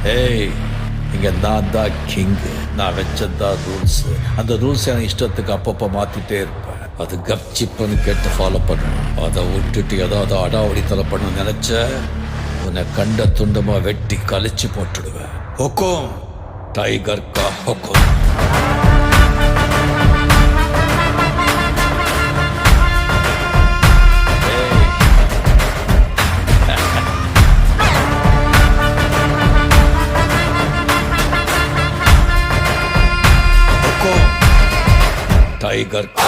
ஏய், இங்க நான் தான் கிங்கு. நான் வச்சதான் ரூல்ஸ். அந்த ரூல்ஸ் என் இஷ்டத்துக்கு அப்பப்போ மாத்திட்டே இருப்பேன். அது கப்சிப்புன்னு கேட்டு ஃபாலோ பண்ணணும். அதை விட்டுட்டு ஏதாவது அடாவடித்தலை பண்ண நினைச்ச உன்னை கண்ட துண்டமா வெட்டி கழிச்சு போட்டுடுவேன். ஹுக்கும், டைகர் கா ஹுக்கும். टाइगर का